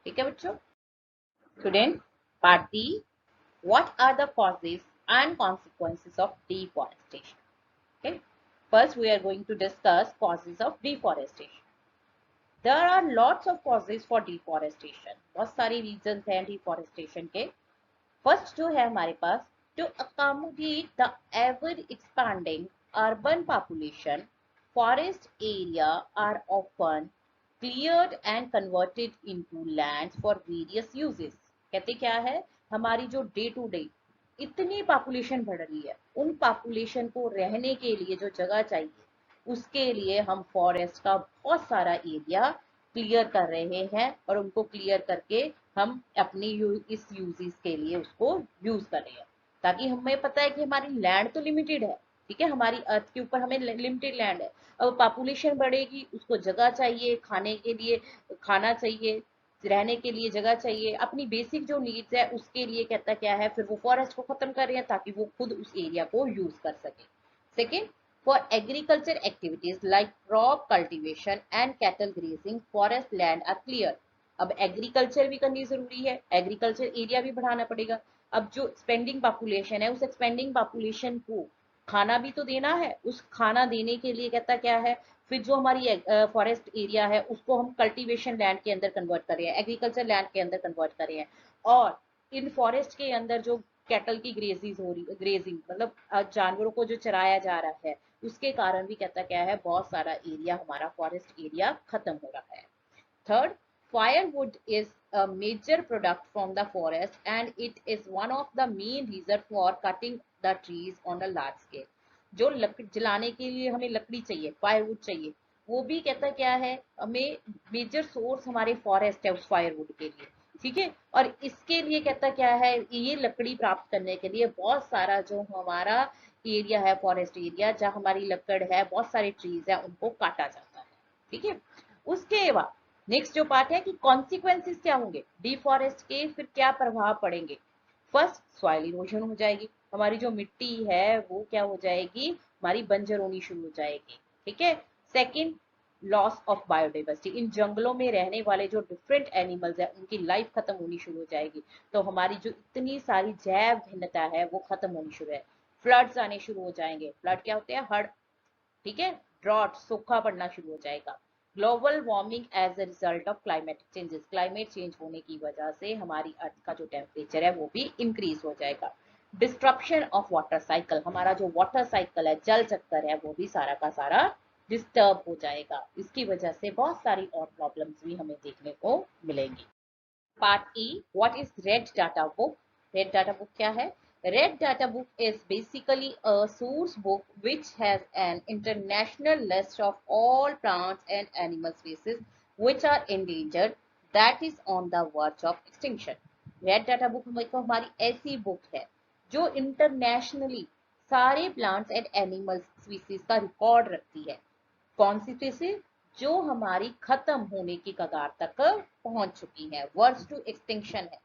ठीक है बच्चों. Student, part D, what are the causes and consequences of deforestation. Okay, first we are going to discuss causes of deforestation. There are lots of causes for deforestation. बहुत सारी reasons हैं deforestation के. First जो है हमारे पास, to accommodate the ever expanding urban population, forest area are often cleared and converted into lands for various uses. कहते क्या है, हमारी जो डे टू डे इतनी पॉपुलेशन बढ़ रही है, उन पॉपुलेशन को रहने के लिए जो जगह चाहिए, उसके लिए हम फॉरेस्ट का बहुत सारा एरिया क्लियर कर रहे हैं, और उनको क्लियर करके हम अपनी इस यूजेस के लिए उसको यूज कर रहे हैं. ताकि हमें पता है कि हमारी लैंड तो लिमिटेड है, ठीक है, हमारी अर्थ के ऊपर हमें लिमिटेड लैंड है। अब पॉपुलेशन बढ़ेगी, उसको जगह चाहिए, खाने के लिए खाना चाहिए, रहने के लिए जगह चाहिए, अपनी बेसिक जो नीड्स है उसके लिए कहता क्या है, फिर वो फॉरेस्ट को खत्म कर रहे हैं ताकि वो खुद उस एरिया को यूज कर सके। Second, for agriculture activities like crop cultivation and cattle grazing, forest land are clear. अब एग्रीकल्चर भी करनी जरूरी है, एग्रीकल्चर एरिया भी बढ़ाना पड़ेगा। अब जो एक्सपेंडिंग पॉपुलेशन है, उस एक्सपेंडिंग पॉपुलेशन को खाना भी तो देना है, उस खाना देने के लिए कहता क्या है, फिर जो हमारी फॉरेस्ट एरिया है उसको हम कल्टीवेशन लैंड के अंदर कन्वर्ट कर रहे हैं, एग्रीकल्चर लैंड के अंदर कन्वर्ट कर रहे हैं। और इन फॉरेस्ट के अंदर जो कैटल की ग्रेजिंग हो रही, ग्रेजिंग मतलब जानवरों को जो चराया जा रहा है, उसके कारण भी कहता क्या है, बहुत सारा एरिया हमारा फॉरेस्ट एरिया खत्म हो रहा है। Third, firewood is a major product from the forest and it is one of the main reason for cutting the trees on a large scale. जो लकड़ी जलाने के लिए हमें लकड़ी चाहिए, फायरवुड चाहिए, वो भी कहता क्या है, हमें मेजर सोर्स हमारे फॉरेस्ट है उस फायरवुड के लिए, ठीक है। और इसके लिए कहता क्या है, ये लकड़ी प्राप्त करने के लिए बहुत सारा जो हमारा एरिया है, फॉरेस्ट एरिया जहाँ हमारी लकड़ है, बहुत सारे ट्रीज है, उनको काटा जाता है, ठीक है। उसके बाद नेक्स्ट जो पार्ट है कि कॉन्सिक्वेंसेस क्या होंगे डिफॉरेस्ट के, फिर क्या प्रभाव पड़ेंगे। फर्स्ट, सॉइल इरोजन हो जाएगी, हमारी जो मिट्टी है वो क्या हो जाएगी, हमारी बंजर होनी शुरू हो जाएगी, ठीक है। सेकंड, लॉस ऑफ बायोडाइवर्सिटी, इन जंगलों में रहने वाले जो डिफरेंट एनिमल्स है उनकी लाइफ खत्म होनी शुरू हो जाएगी, तो हमारी जो इतनी सारी जैव विविधता है वो खत्म होनी शुरू है। फ्लड्स आने शुरू हो जाएंगे, फ्लड क्या होते हैं, हड़, ठीक है। ड्रॉट, सूखा पड़ना शुरू हो जाएगा। Global warming as a result of climatic changes, climate change होने की वजह से हमारी अर्थ का जो टेम्परेचर है वो भी इंक्रीज हो जाएगा। डिस्ट्रप्शन ऑफ वाटर साइकिल, हमारा जो वाटर साइकिल है, जल चक्कर है, वो भी सारा का सारा डिस्टर्ब हो जाएगा। इसकी वजह से बहुत सारी और प्रॉब्लम्स भी हमें देखने को मिलेंगी। Part E, what is Red Data Book? Red Data Book क्या है? Red Data Book is basically a source book which has an international list of all plants and animal species which are endangered, that is on the verge of extinction. Red Data Book हमारी ऐसी book है जो internationally सारे plants and animal species का record रखती है। कौन सी species, जो हमारी खत्म होने की कगार तक पहुंच चुकी है, वर्ड्स टू एक्सटिंक्शन है,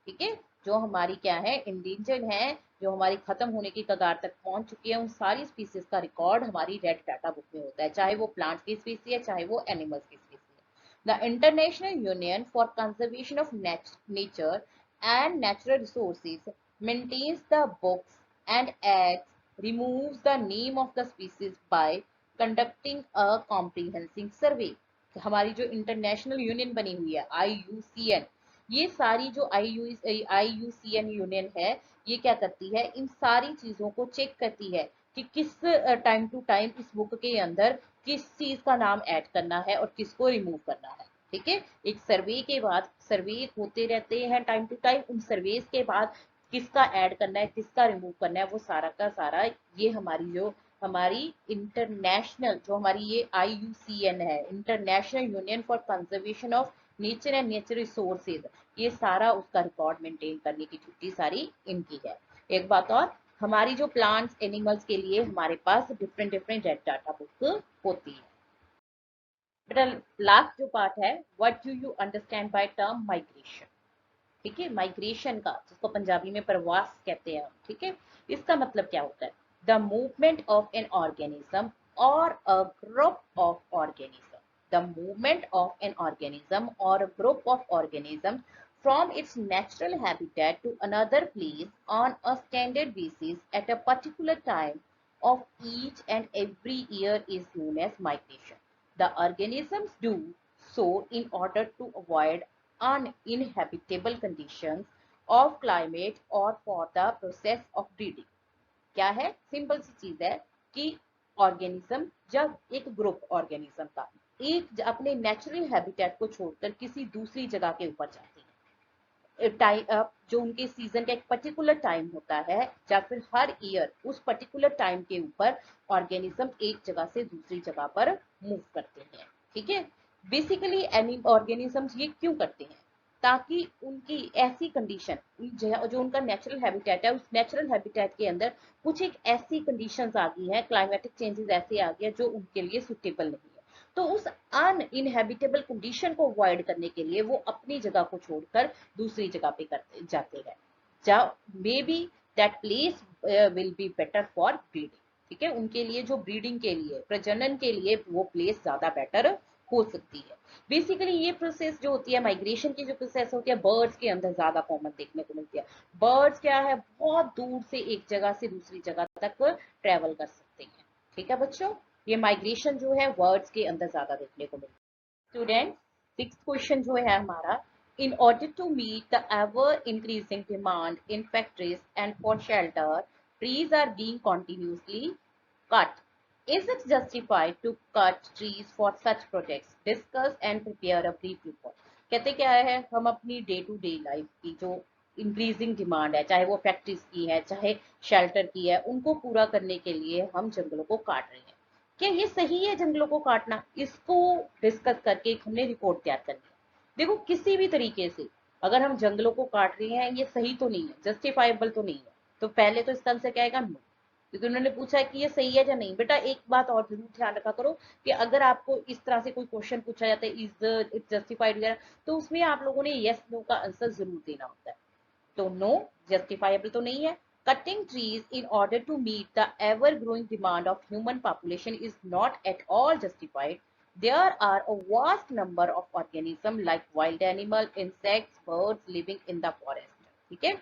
ठीक है, जो हमारी क्या है, इंडेंजर्ड है, जो हमारी खत्म होने की कगार तक पहुंच चुकी है, उन सारी स्पीसीज का रिकॉर्ड हमारी रेड डाटा बुक में होता है, चाहे वो प्लांट्स की स्पीसी है, चाहे वो एनिमल्स की स्पीसी है। The international union for conservation of nature and natural resources maintains the books and acts removes the name of the species by conducting a comprehensive survey. हमारी जो इंटरनेशनल यूनियन बनी हुई है IUCN, ये सारी जो IUCN यूनियन है, ये क्या करती है, इन सारी चीजों को चेक करती है कि किस टाइम टू टाइम इस बुक के अंदर किस चीज का नाम ऐड करना है और किसको रिमूव करना है, ठीक है। एक सर्वे के बाद, सर्वे होते रहते हैं टाइम टू टाइम, उन सर्वेस के बाद किसका ऐड करना है, किसका रिमूव करना है, वो सारा का सारा ये हमारी जो हमारी इंटरनेशनल जो हमारी ये IUCN है, international union for conservation of nature and nature resources, ये सारा उसका रिकॉर्ड मेंटेन करने की ड्यूटी सारी इनकी है। एक बात और, हमारी जो प्लांट्स एनिमल्स के लिए हमारे पास different different red data book होती है। बेटा लास्ट जो पार्ट है, what do you understand by term migration, ठीक है, माइग्रेशन का जिसको पंजाबी में प्रवास कहते हैं, ठीक है, इसका मतलब क्या होता है, the movement of an organism और a group of organism, the movement of an organism और group of organism from its natural habitat to another place on a standard basis at a particular time of each and every year is known as migration. The organisms do so in order to avoid uninhabitable conditions of climate or for the process of breeding. क्या है, simple सी चीज है कि organism जब एक group organism का एक अपने नेचुरल हैबिटेट को छोड़कर किसी दूसरी जगह के ऊपर जाते हैं, टाइम जो उनके सीजन का एक पर्टिकुलर टाइम होता है, या फिर हर ईयर उस पर्टिकुलर टाइम के ऊपर ऑर्गेनिज्म एक जगह से दूसरी जगह पर मूव करते हैं, ठीक है। बेसिकली ऑर्गेनिजम्स ये क्यों करते हैं, ताकि उनकी ऐसी कंडीशन जो उनका नेचुरल हैबिटेट है, उस नेचुरल हैबिटेट के अंदर कुछ एक ऐसी कंडीशंस आ गई है, क्लाइमेटिक चेंजेस ऐसे आ गए जो उनके लिए सुटेबल नहीं है। तो उस अनइनहेबिटेबल कंडीशन को अवॉइड करने के लिए वो अपनी जगह को छोड़कर दूसरी जगह पे करते जाते हैं, जहाँ may be that place will be better for breeding. ठीक है, उनके लिए जो ब्रीडिंग के लिए, प्रजनन के लिए वो प्लेस ज्यादा बेटर हो सकती है। बेसिकली ये प्रोसेस जो होती है, माइग्रेशन की जो प्रोसेस होती है, बर्ड्स के अंदर ज्यादा कॉमन देखने को मिलती है। बर्ड्स क्या है, बहुत दूर से एक जगह से दूसरी जगह तक ट्रेवल कर सकते हैं। ठीक है बच्चों, ये माइग्रेशन जो है बर्ड्स के अंदर ज्यादा देखने को मिलती है। स्टूडेंट, सिक्स क्वेश्चन जो है हमारा, in order to meet the ever increasing demand in factories and for shelter, trees are being continuously cut. Is it justified to cut trees for such projects? Discuss and prepare a brief report. कहते क्या है, हम अपनी day to day life की जो increasing demand है, चाहे वो फैक्ट्रीज की है चाहे शेल्टर की है, उनको पूरा करने के लिए हम जंगलों को काट रहे हैं। क्या ये सही है जंगलों को काटना? इसको डिस्कस करके हमने रिपोर्ट तैयार करनी है। देखो, किसी भी तरीके से अगर हम जंगलों को काट रहे हैं, ये सही तो नहीं है, जस्टिफाइबल तो नहीं है। तो पहले तो इसका आंसर क्या आएगा? नो। क्योंकि उन्होंने पूछा है कि ये सही है या नहीं। बेटा एक बात और जरूर ध्यान रखा करो कि अगर आपको इस तरह से कोई क्वेश्चन पूछा जाता है, इज इट जस्टिफाइड वगैरह, तो उसमें आप लोगों ने यस नो का आंसर जरूर देना होता है। तो नो, जस्टिफाइबल तो नहीं है। Cutting trees in order to meet the ever-growing demand of human population is not at all justified. There are a vast number of organisms like wild animals, insects, birds living in the forest. ठीक है,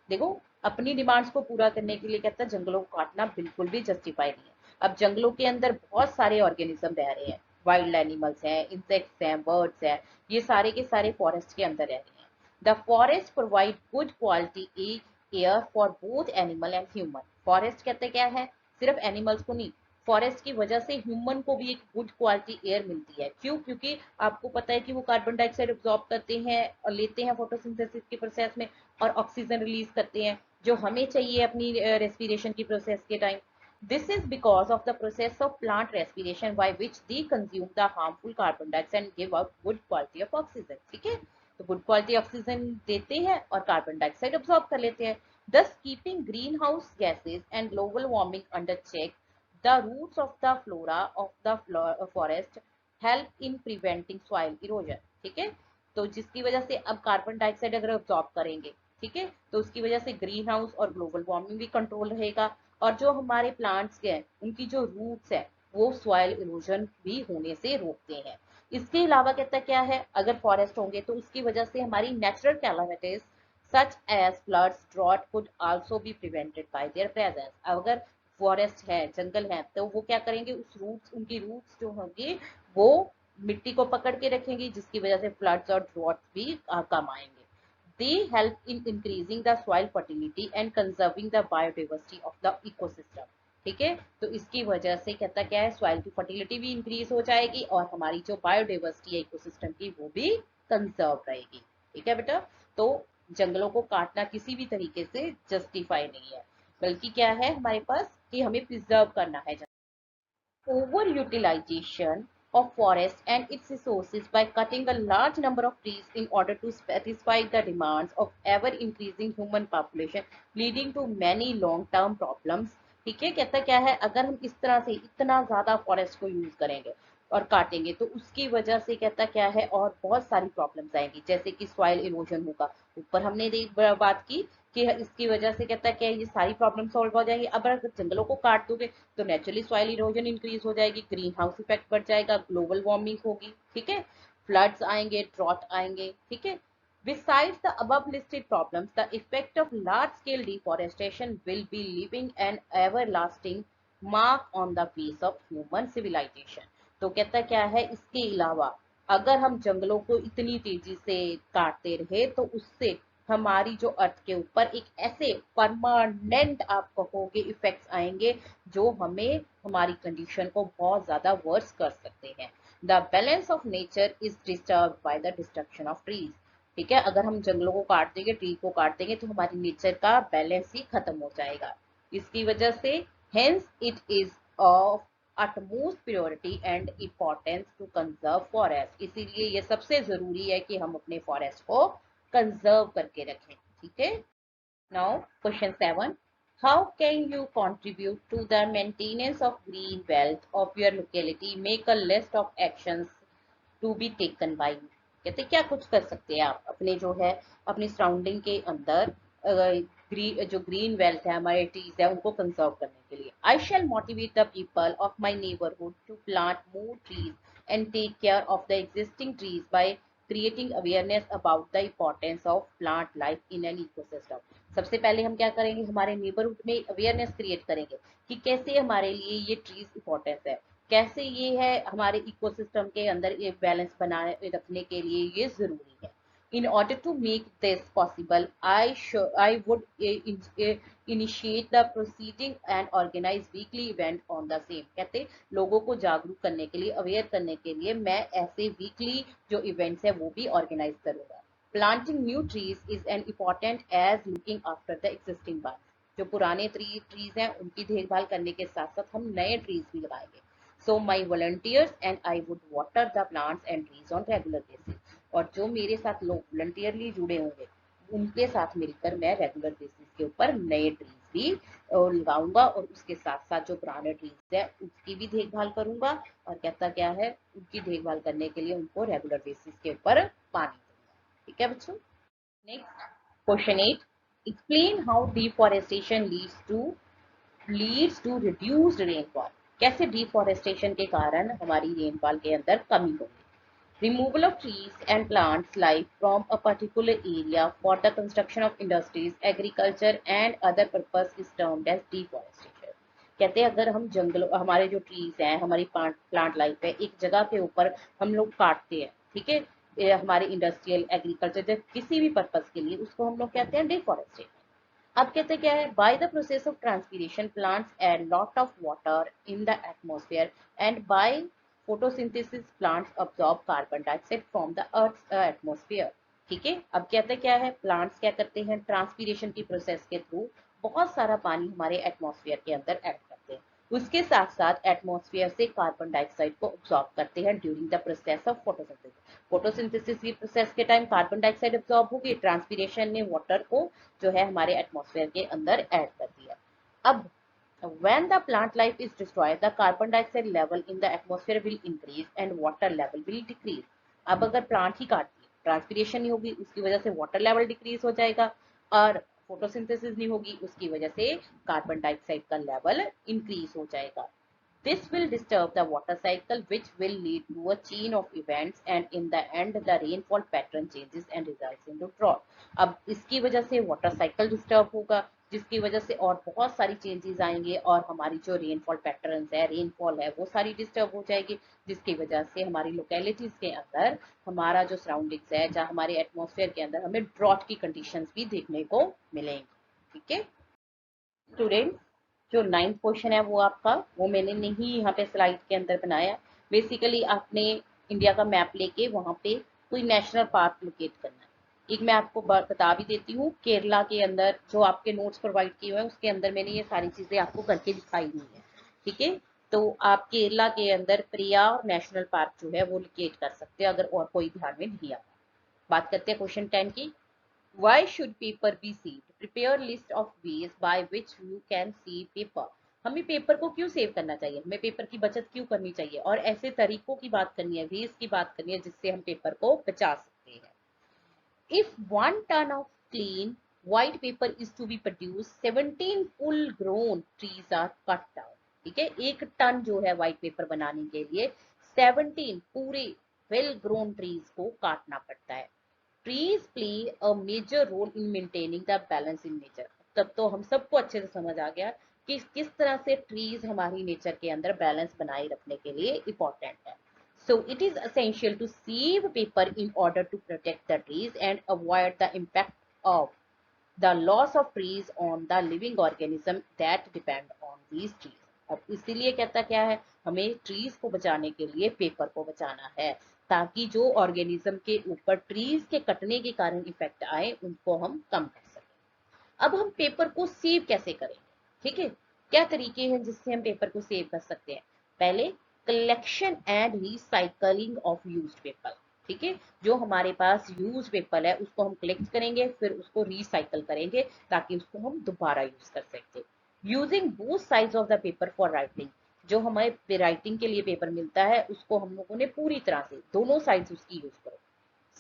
देखो अपनी demands को पूरा करने के लिए कहता है जंगलों को काटना बिल्कुल भी जस्टिफाई नहीं है। अब जंगलों के अंदर बहुत सारे ऑर्गेनिज्म रह रहे हैं, वाइल्ड एनिमल्स हैं, इंसेक्ट्स हैं, बर्ड्स हैं, ये सारे के सारे फॉरेस्ट के अंदर रह रहे हैं। The forest provide good quality air for both animal and human. Forest कहते क्या है, सिर्फ एनिमल्स को नहीं, फॉरेस्ट की वजह से ह्यूमन को भी एक गुड क्वालिटी एयर मिलती है। क्यों? क्योंकि आपको पता है कि वो कार्बन डाइऑक्साइड एब्जॉर्ब करते हैं और लेते हैं फोटोसिंथेसिस की प्रोसेस में, और ऑक्सीजन रिलीज करते हैं जो हमें चाहिए अपनी रेस्पिरेशन की प्रोसेस के time. This is because of the process of plant respiration by which they consume the harmful carbon dioxide and give out good quality of oxygen. ठीक है, तो गुड क्वालिटी ऑक्सीजन देते हैं और कार्बन डाइऑक्साइड अब्सॉर्ब कर लेते हैं, thus keeping greenhouse gases and global warming under check. The roots of the flora of the forest help in preventing soil erosion. ठीक है, तो जिसकी वजह से अब कार्बन डाइऑक्साइड अगर अब्सॉर्ब करेंगे, ठीक है, तो उसकी वजह से ग्रीन हाउस और ग्लोबल वार्मिंग भी कंट्रोल रहेगा, और जो हमारे प्लांट्स के हैं उनकी जो रूट्स है वो सॉइल इरोजन भी होने से रोकते हैं। इसके अलावा कहता क्या है, अगर फॉरेस्ट होंगे तो उसकी वजह से हमारी natural calamities such as floods, drought could also be prevented by their presence. अगर फॉरेस्ट है, जंगल है, तो वो क्या करेंगे, उस रूट्स, उनकी रूट्स जो होंगी वो मिट्टी को पकड़ के रखेंगी, जिसकी वजह से फ्लड्स और ड्रॉट्स भी कम आएंगे। They help in increasing the soil fertility and conserving the biodiversity of the ecosystem. ठीक है, तो इसकी वजह से कहता क्या है, सॉइल की फर्टिलिटी भी इंक्रीज हो जाएगी और हमारी जो बायोडाइवर्सिटी है इकोसिस्टम की वो भी कंजर्व रहेगी। ठीक है बेटा, तो जंगलों को काटना किसी भी तरीके से जस्टिफाई नहीं है, बल्कि क्या है हमारे पास कि हमें प्रिजर्व करना है। Overutilization of forests and its resources by cutting a large number of trees in order to satisfy the demands of ever increasing human population, leading to many long term problems. ठीक है, कहता क्या है, अगर हम इस तरह से इतना ज्यादा फॉरेस्ट को यूज करेंगे और काटेंगे तो उसकी वजह से कहता क्या है और बहुत सारी प्रॉब्लम्स आएंगी, जैसे कि सॉइल इरोजन होगा। ऊपर हमने बात की कि इसकी वजह से कहता क्या है ये सारी प्रॉब्लम सॉल्व हो जाएंगी। अब अगर जंगलों को काट दोगे तो नेचुरली सॉइल इरोजन इंक्रीज हो जाएगी, ग्रीन हाउस इफेक्ट बढ़ जाएगा, ग्लोबल वार्मिंग होगी, ठीक है, फ्लड्स आएंगे, ड्रॉट आएंगे। ठीक है, besides the above listed problems, the effect of large scale deforestation will be leaving an everlasting mark on the face of human civilization. तो कहता क्या है, इसके अलावा अगर हम जंगलों को इतनी तेजी से काटते रहे तो उससे हमारी जो अर्थ के ऊपर एक ऐसे परमानेंट आप कहोगे इफेक्ट्स आएंगे जो हमें हमारी कंडीशन को बहुत ज्यादा वर्स कर सकते हैं। The balance of nature is disturb by the destruction of trees. ठीक है, अगर हम जंगलों को काट देंगे, ट्री को काट देंगे, तो हमारी नेचर का बैलेंस ही खत्म हो जाएगा। इसकी वजह से hence it is of utmost priority and importance to conserve forest। इसीलिए ये सबसे जरूरी है कि हम अपने फॉरेस्ट को कंजर्व करके रखें। ठीक है। Now question 7, how can you contribute to the maintenance of green belt of your locality, make a list of actions to be taken by you. कहते क्या कुछ कर सकते हैं आप अपने जो है अपनी सराउंडिंग के अंदर जो ग्रीन वेल्थ है, हमारे ट्रीज है, उनको कंजर्व करने के लिए। I shall motivate the people of my neighbourhood to plant more trees and take care of the existing trees by creating awareness about the importance of plant life in an ecosystem. सबसे पहले हम क्या करेंगे, हमारे neighbourhood में awareness create करेंगे कि कैसे हमारे लिए ये ट्रीज इंपॉर्टेंट है, कैसे ये है हमारे इकोसिस्टम के अंदर ये बैलेंस बनाए रखने के लिए ये जरूरी है। In order to make this possible, I would initiate the proceeding and organize weekly event on the same। कहते लोगों को जागरूक करने के लिए, अवेयर करने के लिए मैं ऐसे वीकली जो इवेंट्स है वो भी ऑर्गेनाइज करूंगा। Planting new trees is an important as looking after the existing one. जो पुराने ट्रीज हैं उनकी देखभाल करने के साथ साथ हम नए ट्रीज भी लगाएंगे। So my volunteers and I would water the plants and trees on regular basis। और जो मेरे साथ लोग वॉलंटियरली जुड़े होंगे उनके साथ मिलकर मैं रेगुलर बेसिस के ऊपर नए ट्रीज भी लगाऊंगा और उसके साथ साथ जो पुराने ट्रीज है उसकी भी देखभाल करूंगा। और कहता क्या है, उनकी देखभाल करने के लिए उनको रेगुलर बेसिस के ऊपर पानी दूंगा। ठीक है बच्चों। Next question 8, explain how deforestation leads to reduced rainfall. कैसे डिफॉरेस्टेशन के कारण हमारी रेनफॉल के अंदर कमी होगी। Removal of trees and plants life from a particular area for the construction of industries, agriculture and other purpose is termed as deforestation। कहते हैं अगर हम जंगल हमारे जो ट्रीज हैं, हमारी प्लांट लाइफ है, एक जगह के ऊपर हम लोग काटते हैं, ठीक है, हमारे इंडस्ट्रियल एग्रीकल्चर किसी भी पर्पज के लिए, उसको हम लोग कहते हैं डिफॉरेस्टेशन। अब कहते क्या है, by the process of transpiration plants add lot of water in the atmosphere and by photosynthesis plants absorb carbon dioxide from the earth atmosphere. ठीक है। अब कहते क्या है, प्लांट्स क्या करते हैं, ट्रांसपीरेशन की प्रोसेस के थ्रू बहुत सारा पानी हमारे एटमॉस्फेयर के अंदर ऐड करते हैं। उसके साथ साथ एटमॉस्फेयर से कार्बन डाइऑक्साइड को अब्सॉर्ब करते हैं during the process of photosynthesis. Photosynthesis की प्रोसेस के टाइम कार्बन डाइऑक्साइड अब्सॉर्ब होगी, ट्रांसपीरेशन ने वाटर को जो है हमारे एटमॉस्फेयर के अंदर ऐड कर दिया। अब when the plant life is destroyed, the carbon dioxide level in the atmosphere will increase and water level will decrease। अब अगर प्लांट ही काट दिए, ट्रांसपीरेशन नहीं होगी, उसकी वजह से वाटर लेवल डिक्रीज हो जाएगा, और फोटोसिंथेसिस नहीं होगी, उसकी वजह से कार्बन डाइऑक्साइड का लेवल इंक्रीज हो जाएगा। This will disturb the water cycle, which will lead to a chain of events, and in the end, the rainfall pattern changes and results in drought। अब इसकी वजह से वाटर साइकिल डिस्टर्ब होगा, जिसकी वजह से और बहुत सारी चेंजेस आएंगे और हमारी जो रेनफॉल पैटर्न्स है, रेनफॉल है, वो सारी डिस्टर्ब हो जाएगी, जिसकी वजह से हमारी लोकेलिटीज के अंदर हमारा जो सराउंडिंग्स है, जहाँ हमारे एटमॉस्फेयर के अंदर हमें ड्रॉट की कंडीशंस भी देखने को मिलेंगी। ठीक है स्टूडेंट, जो 9th क्वेश्चन है वो मैंने नहीं यहाँ पे स्लाइड के अंदर बनाया। बेसिकली आपने इंडिया का मैप लेके वहां पे कोई नेशनल पार्क लोकेट करना है। एक मैं आपको बता भी देती हूँ, केरला के अंदर जो आपके नोट्स प्रोवाइड किए हुए हैं उसके अंदर मैंने ये सारी चीजें आपको करके दिखाई हुई है। ठीक है, तो आप केरला के अंदर प्रियार नेशनल पार्क जो है वो लोकेट कर सकते हैं, अगर और कोई ध्यान में नहीं आता। बात करते हैं क्वेश्चन 10 की। Why should paper be saved? Prepare list of ways by which you can save paper। हमें पेपर को क्यों सेव करना चाहिए, हमें पेपर की बचत क्यों करनी चाहिए, और ऐसे तरीकों की बात करनी है, वेज की बात करनी है जिससे हम पेपर को बचा सकते हैं। If 1 ton of clean white paper is to be produced, 17 full grown trees are cut down। ठीक है, 1 टन जो है व्हाइट पेपर बनाने के लिए 17 पूरे वेल ग्रोन ट्रीज को काटना पड़ता है। Trees play a major role in maintaining the balance in nature. तब तो हम सबको अच्छे से समझ आ गया कि किस तरह से ट्रीज हमारी नेचर के अंदर बैलेंस बनाए रखने के लिए इंपॉर्टेंट है। So it is essential to save paper in order to protect the trees and avoid the impact of the loss of trees on the living organism that depend on these trees। अब इसीलिए कहता क्या है, हमें trees को बचाने के लिए पेपर को बचाना है, ताकि जो ऑर्गेनिज्म के ऊपर ट्रीज के कटने के कारण इफेक्ट आए उनको हम कम कर सकें। अब हम पेपर को सेव कैसे करेंगे, ठीक है, क्या तरीके हैं जिससे हम पेपर को सेव कर सकते हैं। पहले collection and recycling of used paper. ठीक है, जो हमारे पास यूज पेपर है उसको हम कलेक्ट करेंगे, फिर उसको रिसाइकल करेंगे ताकि उसको हम दोबारा यूज कर सकते। Using both sides of the paper for writing, जो हमें राइटिंग के लिए पेपर मिलता है उसको हम लोगों ने पूरी तरह से दोनों साइड्स उसकी यूज करो।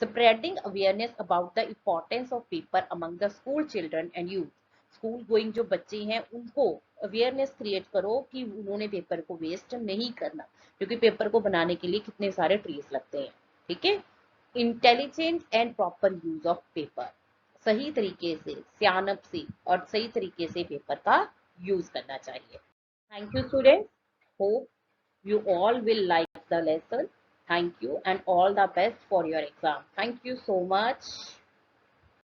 Spreading awareness about the importance of paper among the school children and youth, school going जो बच्चे हैं उनको अवेयरनेस क्रिएट करो कि उन्होंने पेपर को वेस्ट नहीं करना, क्योंकि पेपर को बनाने के लिए कितने सारे ट्रीज लगते हैं। ठीक है, intelligence and proper use of paper, सही तरीके से सियानप से और सही तरीके से पेपर का यूज करना चाहिए। Thank you students, hope you all will like the lesson. Thank you and all the best for your exam. Thank you so much.